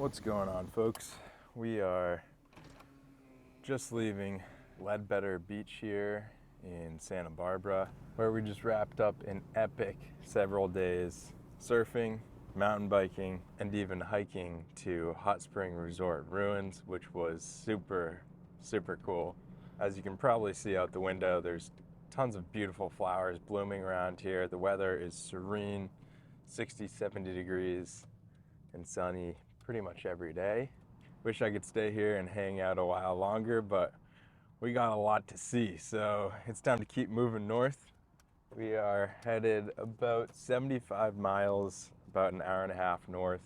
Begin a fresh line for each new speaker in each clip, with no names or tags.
What's going on, folks? We are just leaving Ledbetter Beach here in Santa Barbara, where we just wrapped up an epic several days surfing, mountain biking, and even hiking to Hot Spring Resort Ruins, which was super cool. As you can probably see out the window, there's tons of beautiful flowers blooming around here. The weather is serene, 60, 70 degrees and sunny pretty much every day. Wish I could stay here and hang out a while longer, but we got a lot to see, so it's time to keep moving north. We are headed about 75 miles, about an hour and a half north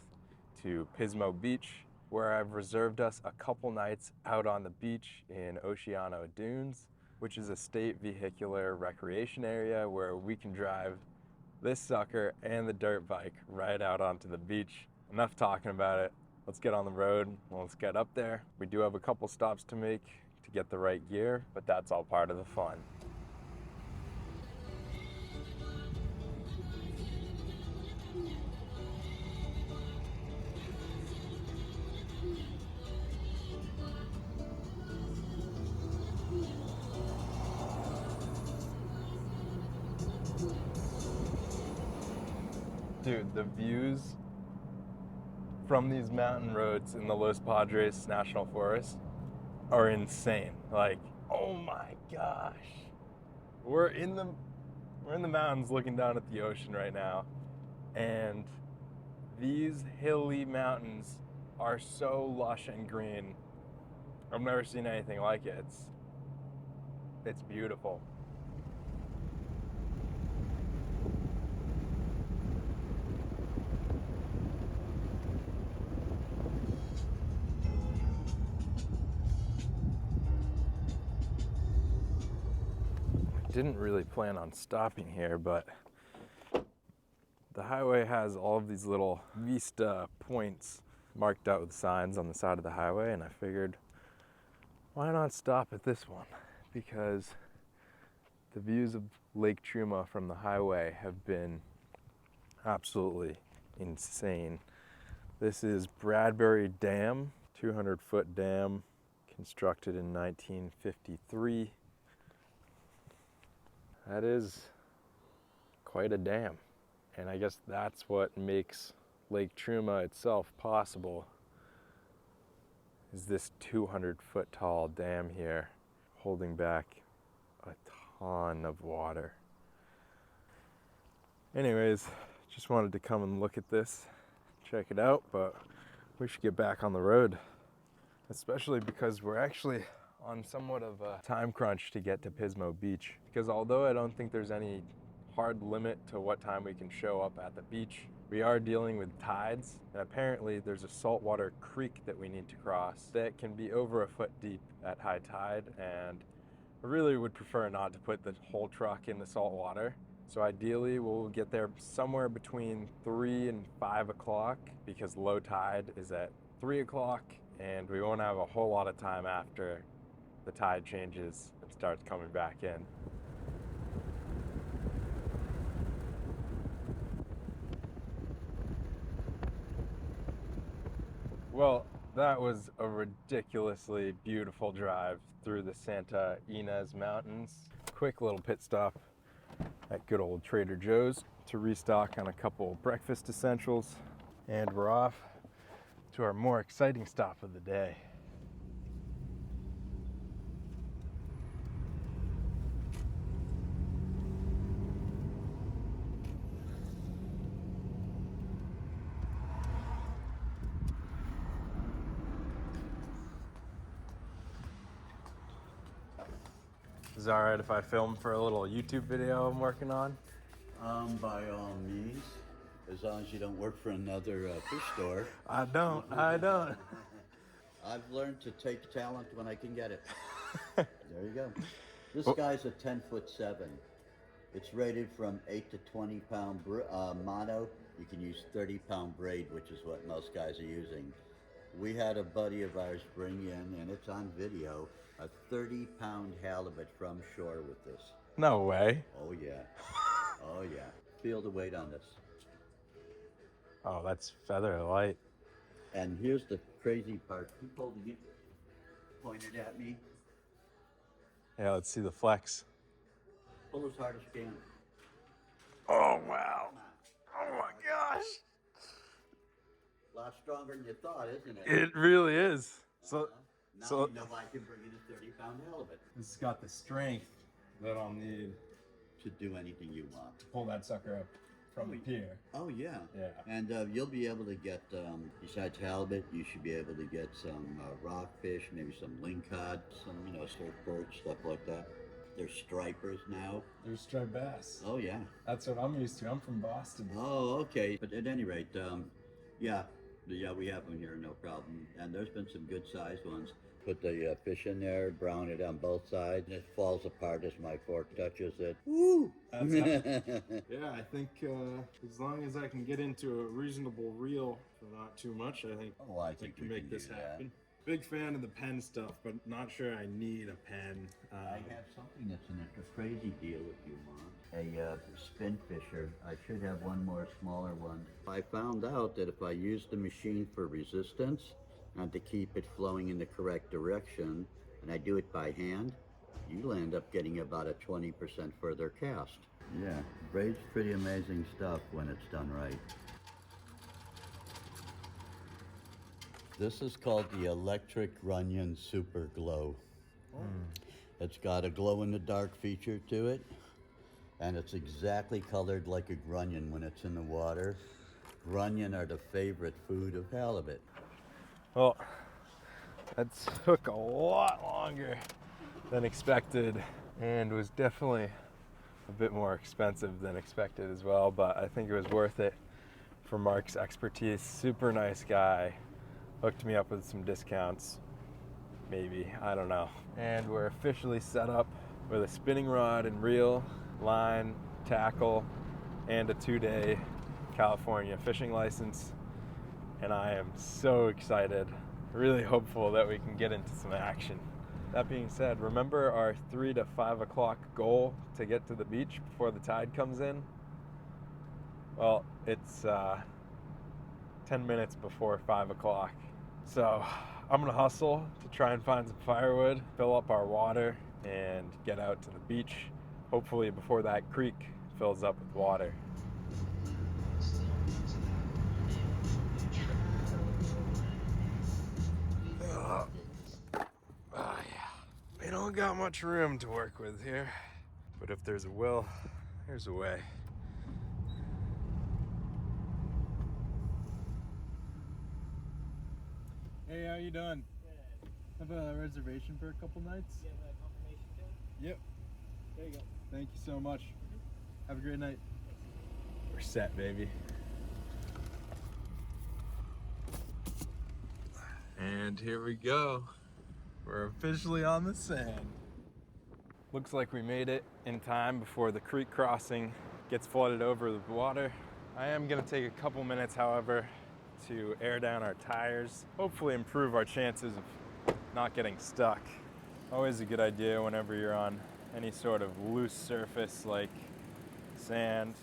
to Pismo Beach, where I've reserved us a couple nights out on the beach in Oceano Dunes, which is a state vehicular recreation area where we can drive this sucker and the dirt bike right out onto the beach. Enough talking about it. Let's get on the road. Let's get up there. We do have a couple stops to make to get the right gear, but that's all part of the fun. Dude, the views from these mountain roads in the Los Padres National Forest are insane. Like, oh my gosh. We're in the mountains looking down at the ocean right now, and these hilly mountains are so lush and green. I've never seen anything like it. It's beautiful. Didn't really plan on stopping here, but the highway has all of these little vista points marked out with signs on the side of the highway, and I figured, why not stop at this one? Because the views of Lake Truma from the highway have been absolutely insane. This is Bradbury Dam, 200-foot dam constructed in 1953. That is quite a dam. And I guess that's what makes Lake Truma itself possible, is this 200-foot tall dam here holding back a ton of water. Anyways, just wanted to come and look at this, check it out, but we should get back on the road, especially because we're actually on somewhat of a time crunch to get to Pismo Beach. Because although I don't think there's any hard limit to what time we can show up at the beach, we are dealing with tides, and apparently there's a saltwater creek that we need to cross that can be over a foot deep at high tide, and I really would prefer not to put the whole truck in the salt water. So ideally we'll get there somewhere between 3 and 5 o'clock, because low tide is at 3 o'clock, and we won't have a whole lot of time after the tide changes and starts coming back in. Well, that was a ridiculously beautiful drive through the Santa Ynez Mountains. Quick little pit stop at good old Trader Joe's to restock on a couple breakfast essentials, and we're off to our more exciting stop of the day. Is it all right if I film for a little YouTube video I'm working on?
By all means, as long as you don't work for another fish store.
I don't.
I've learned to take talent when I can get it. There you go. This guy's a 10'7". It's rated from 8 to 20 pound mono. You can use 30-pound braid, which is what most guys are using. We had a buddy of ours bring in, and it's on video, a 30-pound halibut from shore with this.
No way.
Oh yeah. Oh yeah. Feel the weight on this.
Oh, that's feather light.
And here's the crazy part. Keep holding it. Pointed at me.
Yeah, let's see the flex.
Pull as hard as you can.
Oh, wow. Oh my gosh.
A lot stronger than you thought, isn't it?
It really is. So,
Now
so
you know I can bring in a 30-pound halibut
this has got the strength that I'll need
to do anything you want.
to pull that sucker up from the pier.
Oh yeah.
Yeah.
And you'll be able to get, besides halibut, you should be able to get some rockfish, maybe some lingcod, some surf perch, stuff like that. There's stripers now.
There's striped bass.
Oh yeah.
That's what I'm used to. I'm from Boston.
Oh, okay. But at any rate, yeah, we have them here, no problem. And there's been some good sized ones. Put the fish in there, brown it on both sides, and it falls apart as my fork touches it. Woo!
That's yeah, I think as long as I can get into a reasonable reel for not too much, I think
I
we
think
can
we
make
can
this
do that.
happen. Big fan of the pen stuff, but not sure I need a pen.
I have something that's a crazy deal if you want. A spin fisher. I should have one more smaller one. I found out that if I use the machine for resistance and to keep it flowing in the correct direction, and I do it by hand, you'll end up getting about a 20% further cast. Yeah, braid's pretty amazing stuff when it's done right. This is called the Electric Grunion Super Glow. It's got a glow-in-the-dark feature to it, and it's exactly colored like a grunion when it's in the water. Grunion are the favorite food of halibut.
Well, that took a lot longer than expected and was definitely a bit more expensive than expected as well, but I think it was worth it for Mark's expertise. Super nice guy. Hooked me up with some discounts, maybe, I don't know. And we're officially set up with a spinning rod and reel, line, tackle, and a 2-day California fishing license. And I am so excited, really hopeful that we can get into some action. That being said, remember our 3 to 5 o'clock goal to get to the beach before the tide comes in? Well, it's 10 minutes before 5 o'clock. So I'm gonna hustle to try and find some firewood, fill up our water, and get out to the beach, hopefully before that creek fills up with water. Oh yeah, we don't got much room to work with here, but if there's a will, there's a way. Hey, how you doing? Good. Have a reservation for a couple nights?
You have a confirmation code?
Yep.
There you go.
Thank you so much. Have a great night. We're set, baby. And here we go. We're officially on the sand. Looks like we made it in time before the creek crossing gets flooded over with water. I am gonna take a couple minutes, however, to air down our tires, hopefully improve our chances of not getting stuck. Always a good idea whenever you're on any sort of loose surface like sand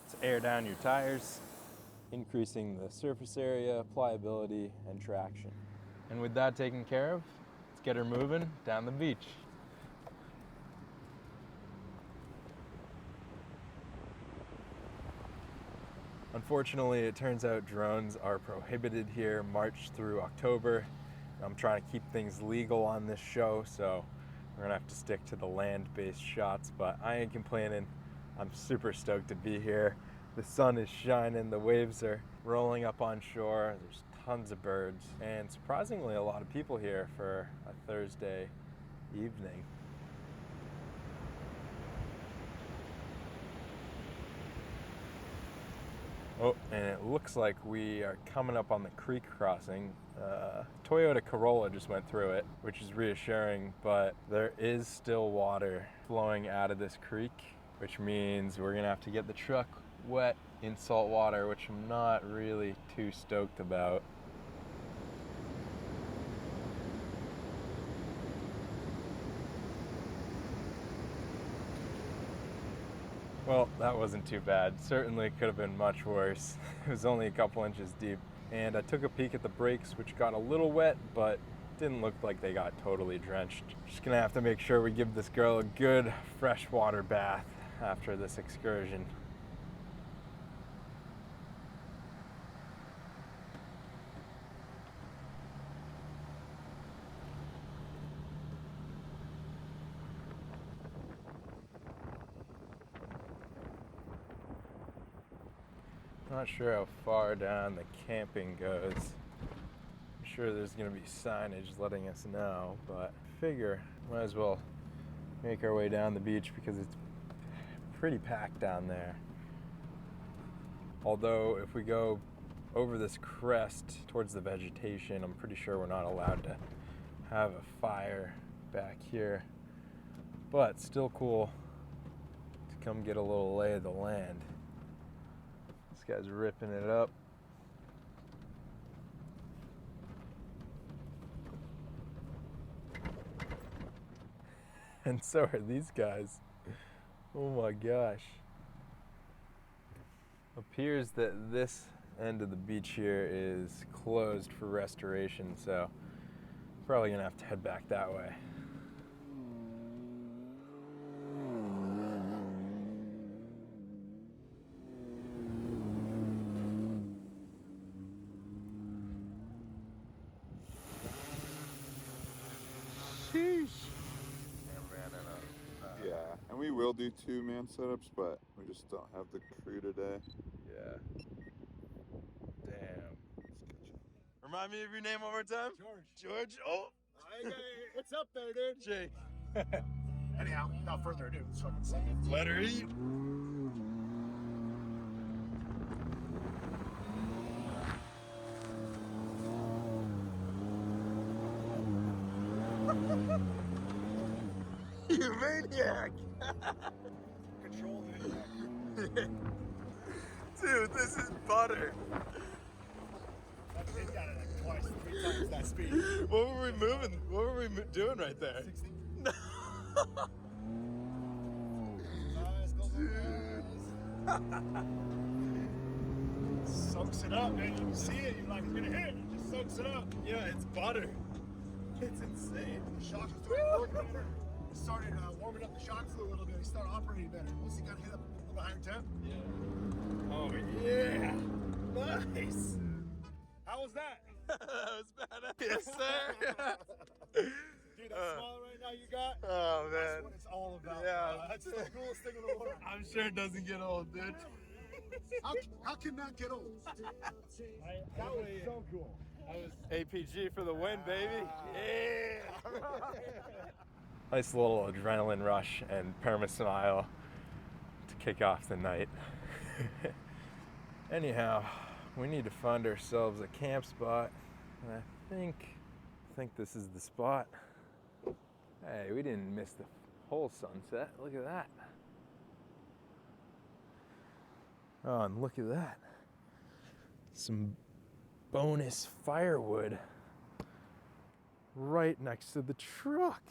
to air down your tires, increasing the surface area, pliability, and traction. And with that taken care of, let's get her moving down the beach. Unfortunately, it turns out drones are prohibited here March through October. I'm trying to keep things legal on this show, so we're gonna have to stick to the land-based shots, but I ain't complaining. I'm super stoked to be here. The sun is shining, the waves are rolling up on shore, there's tons of birds, and surprisingly a lot of people here for a Thursday evening. Oh, and it looks like we are coming up on the creek crossing. Toyota Corolla just went through it, which is reassuring, but there is still water flowing out of this creek, which means we're gonna have to get the truck wet in salt water, which I'm not really too stoked about. Well, that wasn't too bad. Certainly could have been much worse. It was only a couple inches deep. And I took a peek at the brakes, which got a little wet, but didn't look like they got totally drenched. Just gonna have to make sure we give this girl a good freshwater bath after this excursion. Not sure how far down the camping goes. I'm sure there's gonna be signage letting us know, but figure might as well make our way down the beach because it's pretty packed down there. Although if we go over this crest towards the vegetation, I'm pretty sure we're not allowed to have a fire back here. But still cool to come get a little lay of the land. This guy's ripping it up. And so are these guys. Oh my gosh. Appears that this end of the beach here is closed for restoration, so probably gonna have to head back that way. Sheesh.
Yeah, and we will do 2-man setups, but we just don't have the crew today.
Yeah. Damn. Remind me of your name one more time.
George.
George. Oh.
It's up there, dude.
Jake.
Anyhow, without further ado, let's fucking sing it.
Let her eat. You maniac!
Control the
Dude, this is butter.
It got it like twice, 3 times that speed.
What were we moving? What were we doing right there?
60. Soaks it up, man. You can see it. You're like, it's gonna hit. It just soaks it up.
Yeah, it's butter. It's insane.
The shocks are starting to work better. He started warming up the shock fluid a little bit. He started operating better. Once he got hit up a little higher temp.
Yeah. Oh yeah. Nice.
How was that?
That was badass. Yes, sir.
Dude, that smile right now you got.
Oh man.
That's what it's all about.
Yeah.
That's the coolest thing in the world.
I'm sure it doesn't get old, dude.
How can that get old? That was so cool.
APG for the win, baby. Yeah. Nice little adrenaline rush and perma smile to kick off the night. Anyhow, we need to find ourselves a camp spot. And I think this is the spot. Hey, we didn't miss the whole sunset. Look at that. Oh, and look at that. Some bonus firewood right next to the truck.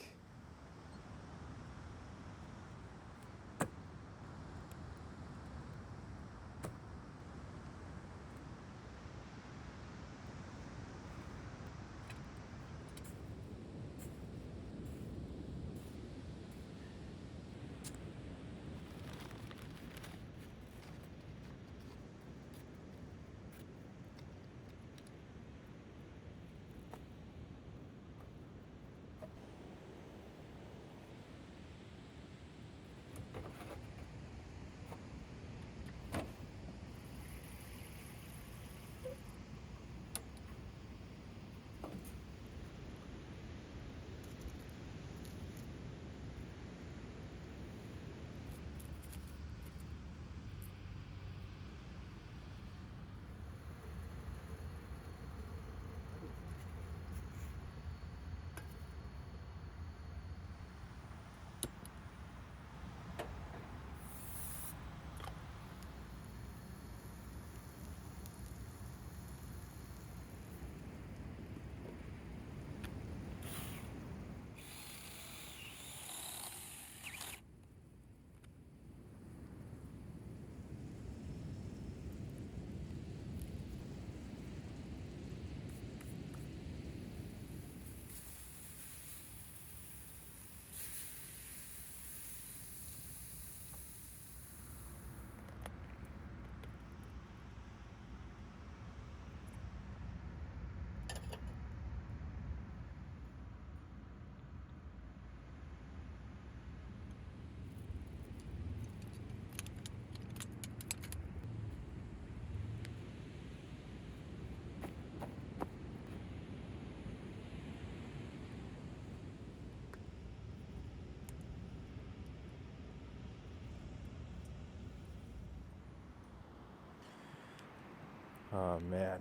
Oh man,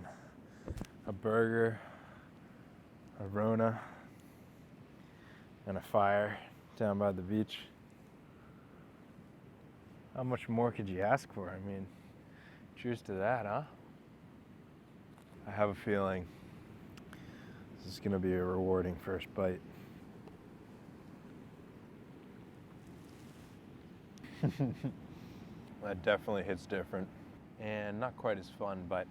a burger, a Rona, and a fire down by the beach. How much more could you ask for? I mean, cheers to that, huh? I have a feeling this is gonna be a rewarding first bite. That definitely hits different. And not quite as fun, but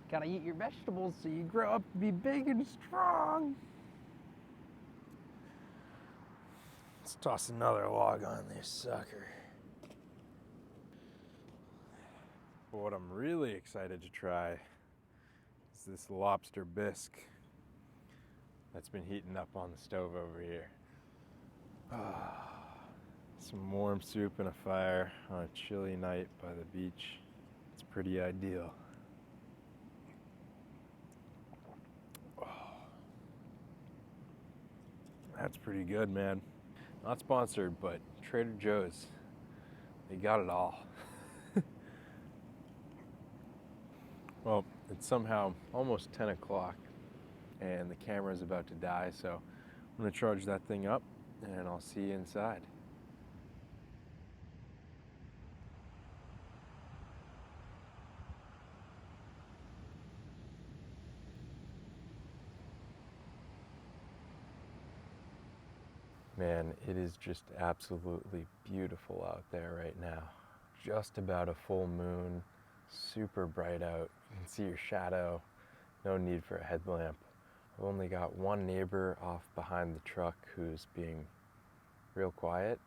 gotta eat your vegetables so you grow up to be big and strong. Let's toss another log on this sucker. But what I'm really excited to try is this lobster bisque that's been heating up on the stove over here. Some warm soup and a fire on a chilly night by the beach. It's pretty ideal. That's pretty good, man. Not sponsored, but Trader Joe's, they got it all. Well, it's somehow almost 10 o'clock and the camera's about to die, so I'm gonna charge that thing up and I'll see you inside. Man, it is just absolutely beautiful out there right now. Just about a full moon, super bright out. You can see your shadow, no need for a headlamp. I've only got one neighbor off behind the truck who's being real quiet.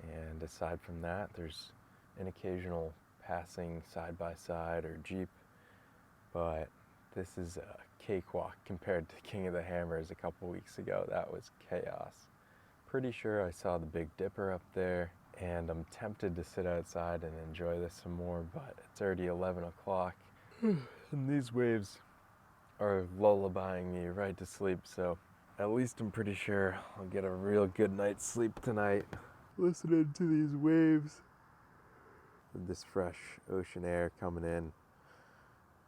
And aside from that, there's an occasional passing side by side or Jeep. But this is a cakewalk compared to King of the Hammers a couple weeks ago. That was chaos. Pretty sure I saw the Big Dipper up there, and I'm tempted to sit outside and enjoy this some more, but it's already 11 o'clock. And these waves are lullabying me right to sleep, so at least I'm pretty sure I'll get a real good night's sleep tonight, listening to these waves. With this fresh ocean air coming in,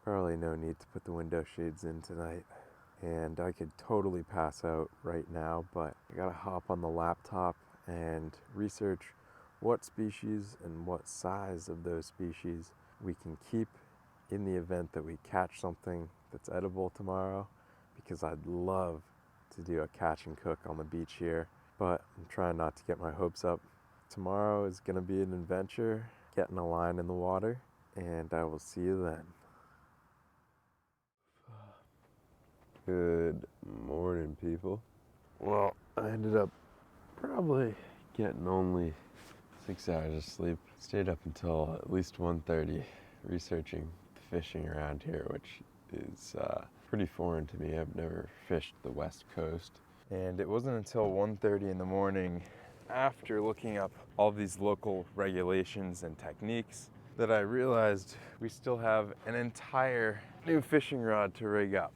probably no need to put the window shades in tonight. And I could totally pass out right now, but I gotta hop on the laptop and research what species and what size of those species we can keep in the event that we catch something that's edible tomorrow, because I'd love to do a catch and cook on the beach here, but I'm trying not to get my hopes up. Tomorrow is gonna be an adventure, getting a line in the water, and I will see you then. Good morning, people. Well, I ended up probably getting only 6 hours of sleep. Stayed up until at least 1:30 researching the fishing around here, which is pretty foreign to me. I've never fished the West Coast. And it wasn't until 1:30 in the morning, after looking up all these local regulations and techniques, that I realized we still have an entire new fishing rod to rig up.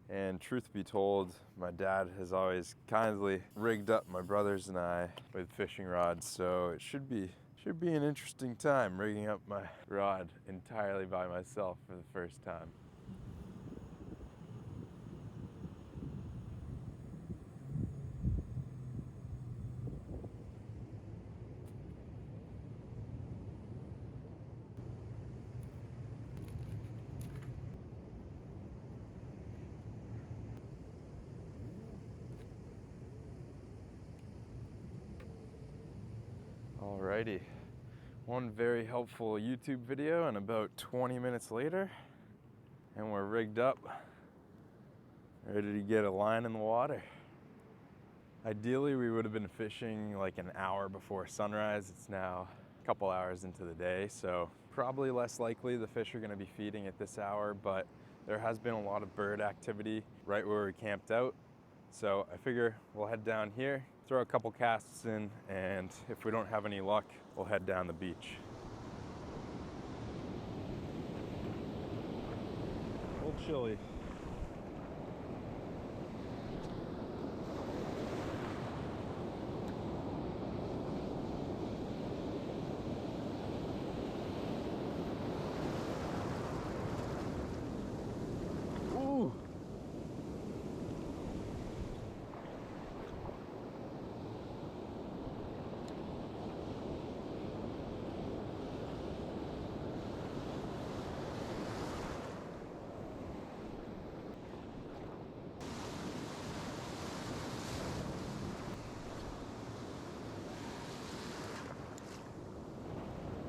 And truth be told, my dad has always kindly rigged up my brothers and I with fishing rods, so it should be an interesting time rigging up my rod entirely by myself for the first time. Alrighty, one very helpful YouTube video, and about 20 minutes later, and we're rigged up, ready to get a line in the water. Ideally, we would have been fishing like an hour before sunrise. It's now a couple hours into the day, so probably less likely the fish are gonna be feeding at this hour, but there has been a lot of bird activity right where we camped out. So I figure we'll head down here, throw a couple casts in, and if we don't have any luck, we'll head down the beach. A little chilly.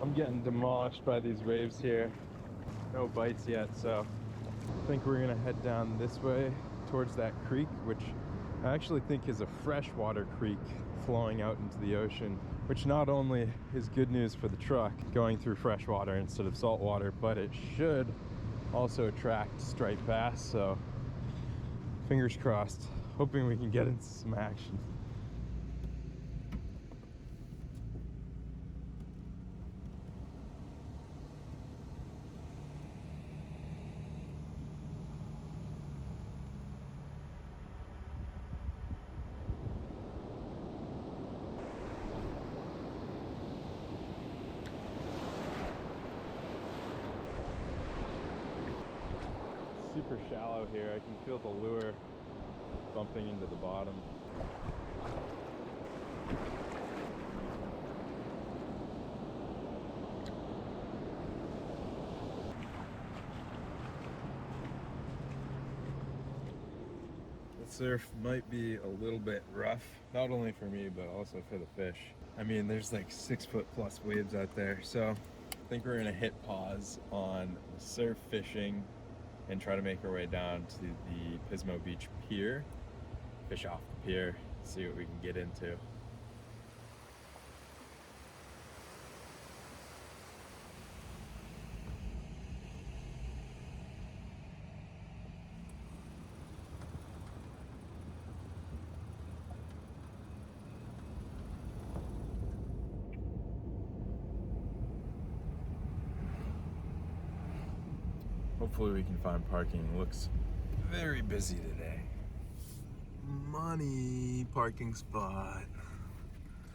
I'm getting demolished by these waves here. No bites yet, so I think we're gonna head down this way towards that creek, which I actually think is a freshwater creek flowing out into the ocean, which not only is good news for the truck going through freshwater instead of saltwater, but it should also attract striped bass, so fingers crossed, hoping we can get into some action. Super shallow here. I can feel the lure bumping into the bottom. The surf might be a little bit rough, not only for me, but also for the fish. I mean, there's like 6-foot plus waves out there, so I think we're gonna hit pause on surf fishing and try to make our way down to the Pismo Beach pier, fish off the pier, see what we can get into. Hopefully we can find parking. It looks very busy today. Money parking spot.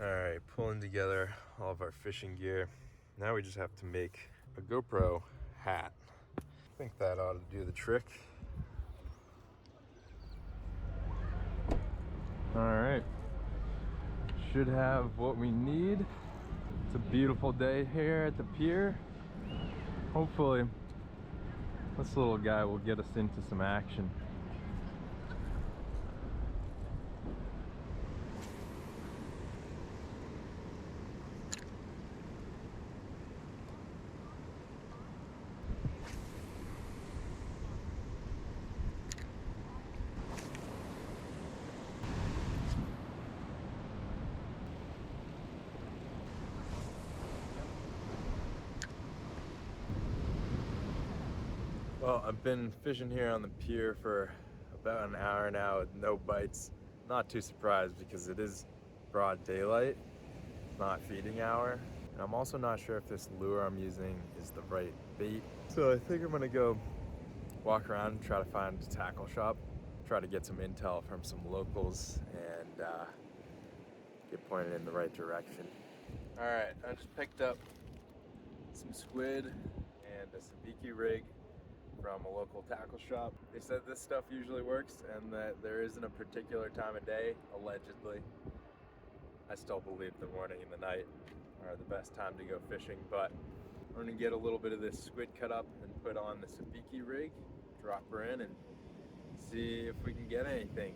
All right, pulling together all of our fishing gear. Now we just have to make a GoPro hat. I think that ought to do the trick. All right, should have what we need. It's a beautiful day here at the pier. Hopefully this little guy will get us into some action. Well, I've been fishing here on the pier for about an hour now with no bites. Not too surprised because it is broad daylight, not feeding hour. And I'm also not sure if this lure I'm using is the right bait. So I think I'm gonna go walk around and try to find a tackle shop, try to get some intel from some locals and get pointed in the right direction. All right, I just picked up some squid and a sabiki rig from a local tackle shop. They said this stuff usually works and that there isn't a particular time of day, allegedly. I still believe the morning and the night are the best time to go fishing, but I'm gonna get a little bit of this squid cut up and put on the sabiki rig, drop her in and see if we can get anything.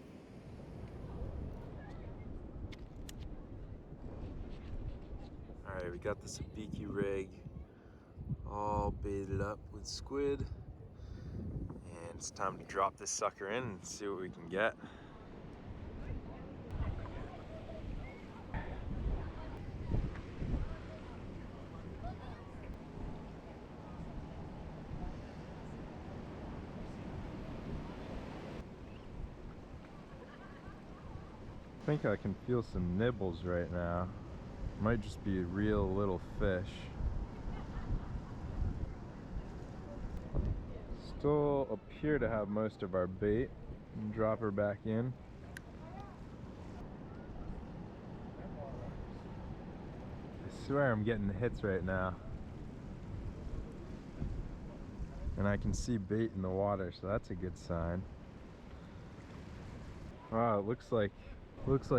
All right, we got the sabiki rig all baited up with squid. And it's time to drop this sucker in and see what we can get. I think I can feel some nibbles right now. Might just be real little fish. Still appear to have most of our bait. And drop her back in. I swear I'm getting the hits right now. And I can see bait in the water, so that's a good sign. Wow, it looks like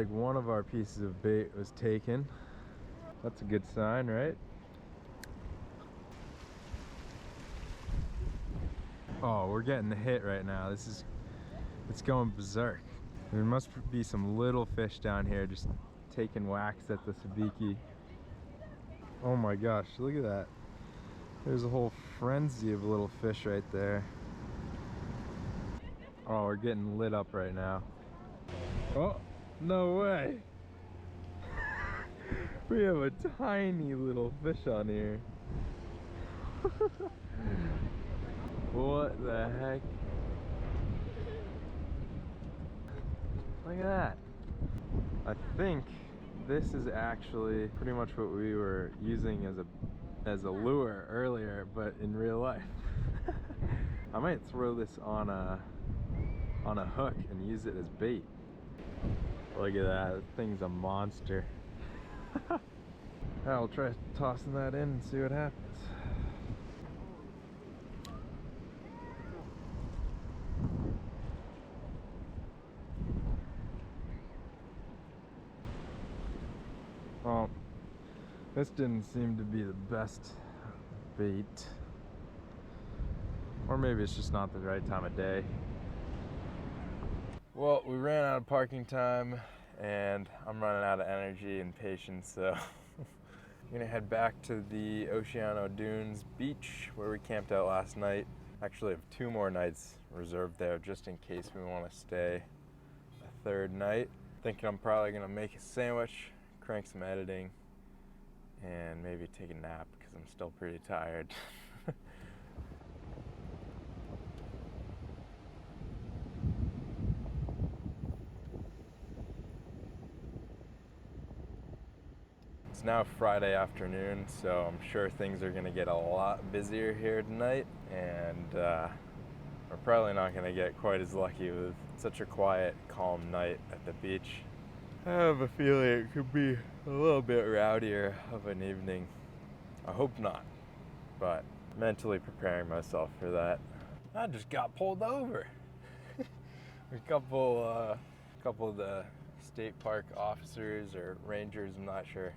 one of our pieces of bait was taken. That's a good sign, right? Oh, we're getting the hit right now. It's going berserk. There must be some little fish down here just taking whacks at the sabiki. Oh my gosh, look at that. There's a whole frenzy of little fish right there. Oh, we're getting lit up right now. Oh, no way. We have a tiny little fish on here. What the heck? Look at that. I think this is actually pretty much what we were using as a lure earlier, but in real life. I might throw this on a hook and use it as bait. Look at that, that thing's a monster. I'll try tossing that in and see what happens. Well, this didn't seem to be the best bait. Or maybe it's just not the right time of day. Well, we ran out of parking time and I'm running out of energy and patience, so I'm gonna head back to the Oceano Dunes beach where we camped out last night. Actually have 2 more nights reserved there just in case we want to stay a 3rd night. Thinking I'm probably gonna make a sandwich, crank some editing, and maybe take a nap because I'm still pretty tired. It's now Friday afternoon, so I'm sure things are gonna get a lot busier here tonight, and we're probably not gonna get quite as lucky with such a quiet, calm night at the beach. I have a feeling it could be a little bit rowdier of an evening. I hope not, but mentally preparing myself for that. I just got pulled over. A couple of the state park officers or rangers, I'm not sure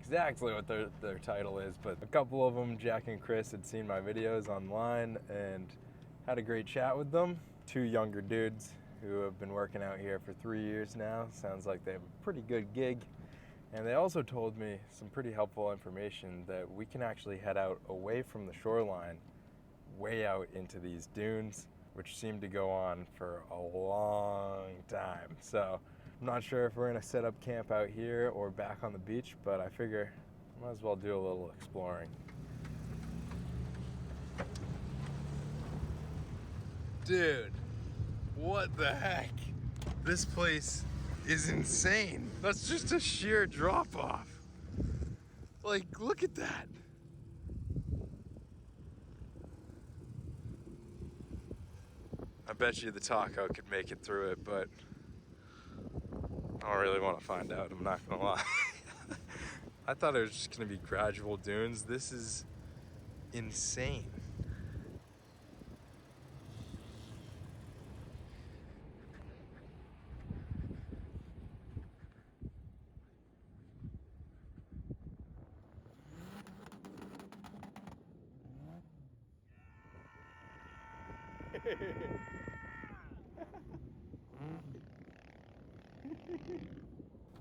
exactly what their title is, but a couple of them, Jack and Chris, had seen my videos online and had a great chat with them. 2 younger dudes who have been working out here for 3 years now. Sounds like they have a pretty good gig. And they also told me some pretty helpful information that we can actually head out away from the shoreline, way out into these dunes, which seem to go on for a long time. So I'm not sure if we're gonna set up camp out here or back on the beach, but I figure I might as well do a little exploring. Dude, what the heck? This place is insane. That's just a sheer drop off. Like, look at that. I bet you the taco could make it through it, but I don't really want to find out, I'm not gonna lie. I thought it was just gonna be gradual dunes. This is insane.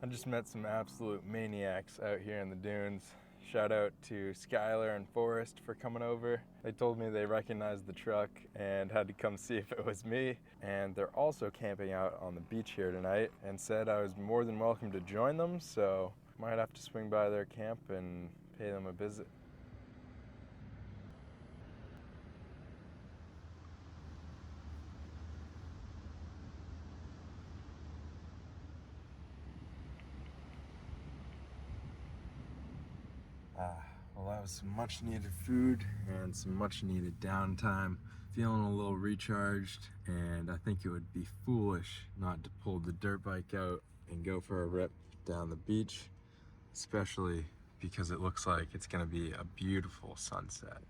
I just met some absolute maniacs out here in the dunes. Shout out to Skylar and Forrest for coming over. They told me they recognized the truck and had to come see if it was me. And they're also camping out on the beach here tonight and said I was more than welcome to join them, so might have to swing by their camp and pay them a visit. Well, that was some much needed food and some much needed downtime. Feeling a little recharged, and I think it would be foolish not to pull the dirt bike out and go for a rip down the beach, especially because it looks like it's gonna be a beautiful sunset.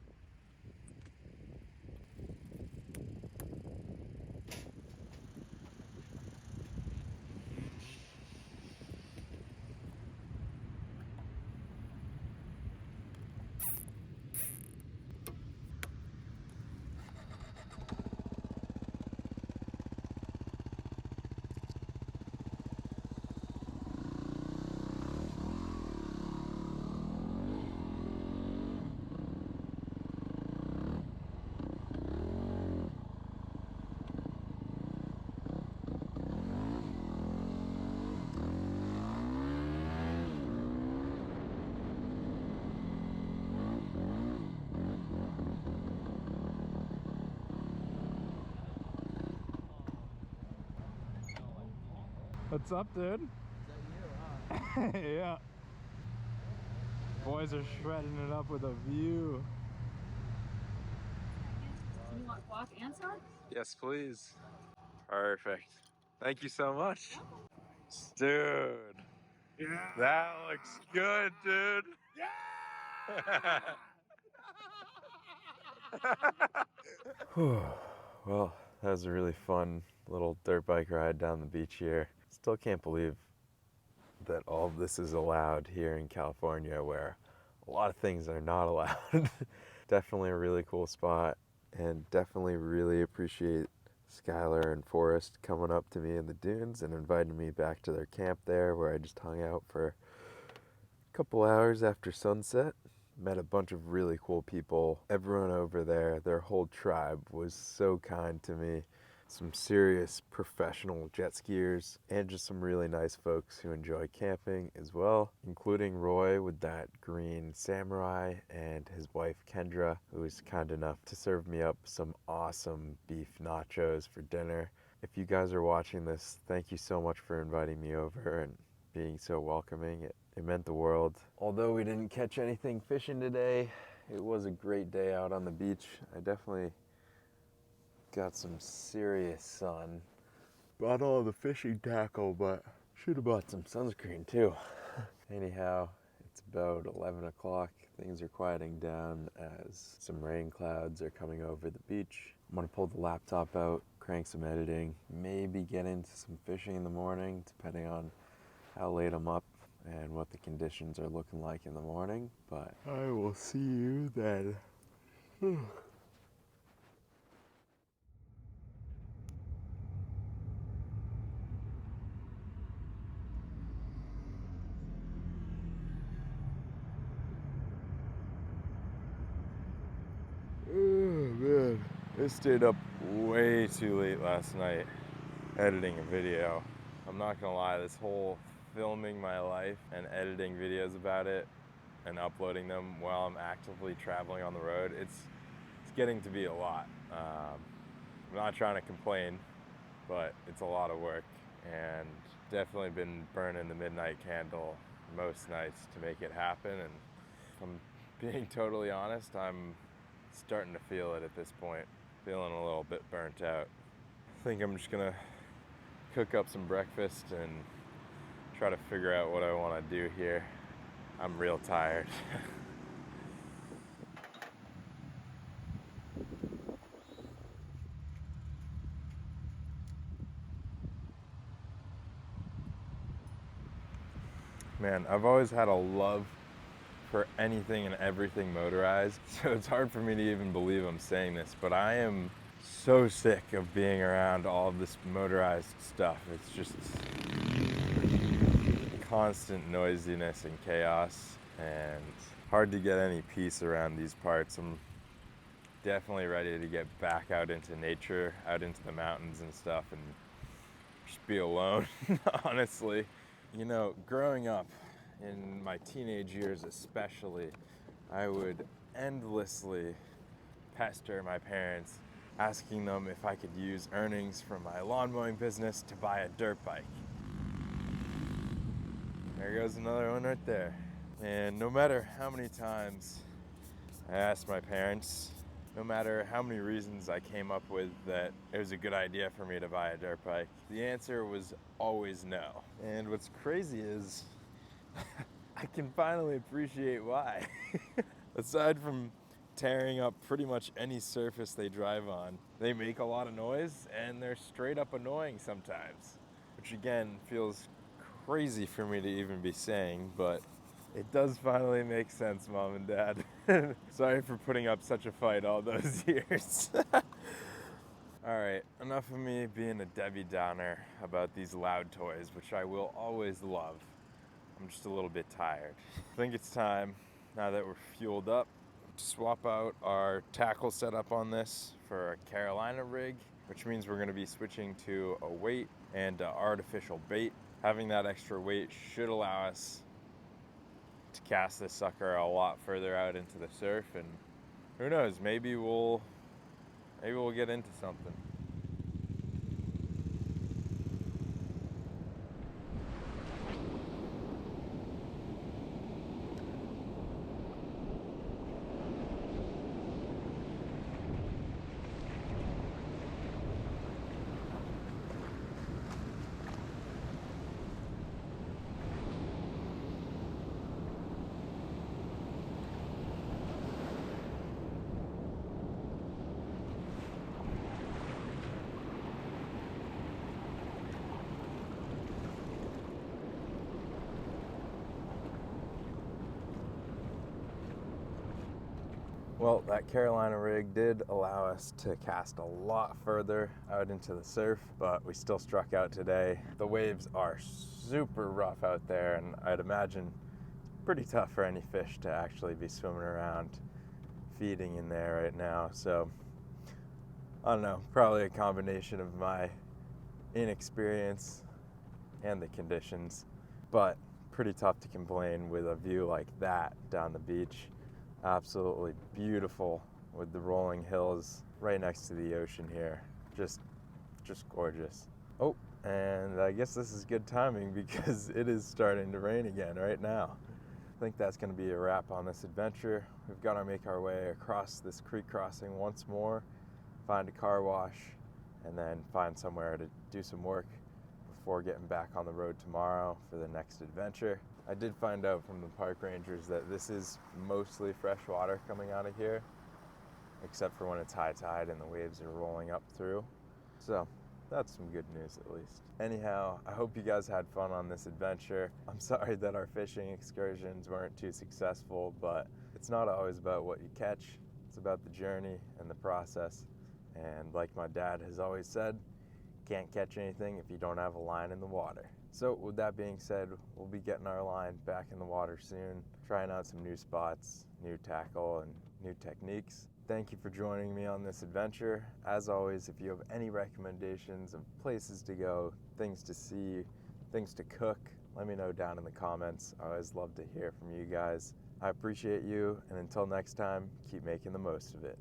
What's up, dude?
Is that you, huh?
Yeah. Boys are shredding it up with a view.
You want guac and salad?
Yes, please. Perfect. Thank you so much. Dude.
Yeah.
That looks good, dude. Whew. Well, that was a really fun little dirt bike ride down the beach here. Still can't believe that all of this is allowed here in California, where a lot of things are not allowed. Definitely a really cool spot, and definitely really appreciate Skylar and Forrest coming up to me in the dunes and inviting me back to their camp there, where I just hung out for a couple hours after sunset. Met a bunch of really cool people. Everyone over there, their whole tribe, was so kind to me. Some serious professional jet skiers, and just some really nice folks who enjoy camping as well, including Roy with that green Samurai and his wife Kendra, who was kind enough to serve me up some awesome beef nachos for dinner. If you guys are watching this, thank you so much for inviting me over and being so welcoming. It meant the world. Although we didn't catch anything fishing today, it was a great day out on the beach. I definitely got some serious sun. Bought all the fishing tackle, but should have bought some sunscreen too. Anyhow, it's about 11 o'clock. Things are quieting down as some rain clouds are coming over the beach. I'm gonna pull the laptop out, crank some editing, maybe get into some fishing in the morning, depending on how late I'm up and what the conditions are looking like in the morning. But I will see you then. Oh man, I stayed up way too late last night editing a video. I'm not gonna lie, this whole filming my life and editing videos about it and uploading them while I'm actively traveling on the road, it's getting to be a lot. I'm not trying to complain, but it's a lot of work, and definitely been burning the midnight candle most nights to make it happen. And if I'm being totally honest, I'm starting to feel it at this point. Feeling a little bit burnt out. I think I'm just gonna cook up some breakfast and try to figure out what I want to do here. I'm real tired. Man, I've always had a love for anything and everything motorized, so it's hard for me to even believe I'm saying this, but I am so sick of being around all of this motorized stuff. It's just constant noisiness and chaos, and hard to get any peace around these parts. I'm definitely ready to get back out into nature, out into the mountains and stuff, and just be alone, honestly. You know, growing up, in my teenage years especially, I would endlessly pester my parents, asking them if I could use earnings from my lawn mowing business to buy a dirt bike. There goes another one right there. And no matter how many times I asked my parents, no matter how many reasons I came up with that it was a good idea for me to buy a dirt bike, the answer was always no. And what's crazy is I can finally appreciate why. Aside from tearing up pretty much any surface they drive on, they make a lot of noise and they're straight up annoying sometimes, which again feels crazy for me to even be saying, but it does finally make sense, Mom and Dad. Sorry for putting up such a fight all those years. All right, enough of me being a Debbie Downer about these loud toys, which I will always love. I'm just a little bit tired. I think it's time, now that we're fueled up, to swap out our tackle setup on this for a Carolina rig, which means we're gonna be switching to a weight and artificial bait. Having that extra weight should allow us to cast this sucker a lot further out into the surf, and who knows, maybe we'll get into something. Well, that Carolina rig did allow us to cast a lot further out into the surf, but we still struck out today. The waves are super rough out there, and I'd imagine it's pretty tough for any fish to actually be swimming around feeding in there right now. So I don't know, probably a combination of my inexperience and the conditions, but pretty tough to complain with a view like that down the beach. Absolutely beautiful with the rolling hills right next to the ocean here. Just gorgeous. Oh, and I guess this is good timing because it is starting to rain again right now. I think that's going to be a wrap on this adventure. We've got to make our way across this creek crossing once more, find a car wash, and then find somewhere to do some work before getting back on the road tomorrow for the next adventure. I did find out from the park rangers that this is mostly fresh water coming out of here, except for when it's high tide and the waves are rolling up through. So that's some good news at least. Anyhow, I hope you guys had fun on this adventure. I'm sorry that our fishing excursions weren't too successful, but it's not always about what you catch. It's about the journey and the process. And like my dad has always said, can't catch anything if you don't have a line in the water. So with that being said, we'll be getting our line back in the water soon, trying out some new spots, new tackle, and new techniques. Thank you for joining me on this adventure. As always, if you have any recommendations of places to go, things to see, things to cook, let me know down in the comments. I always love to hear from you guys. I appreciate you, and until next time, keep making the most of it.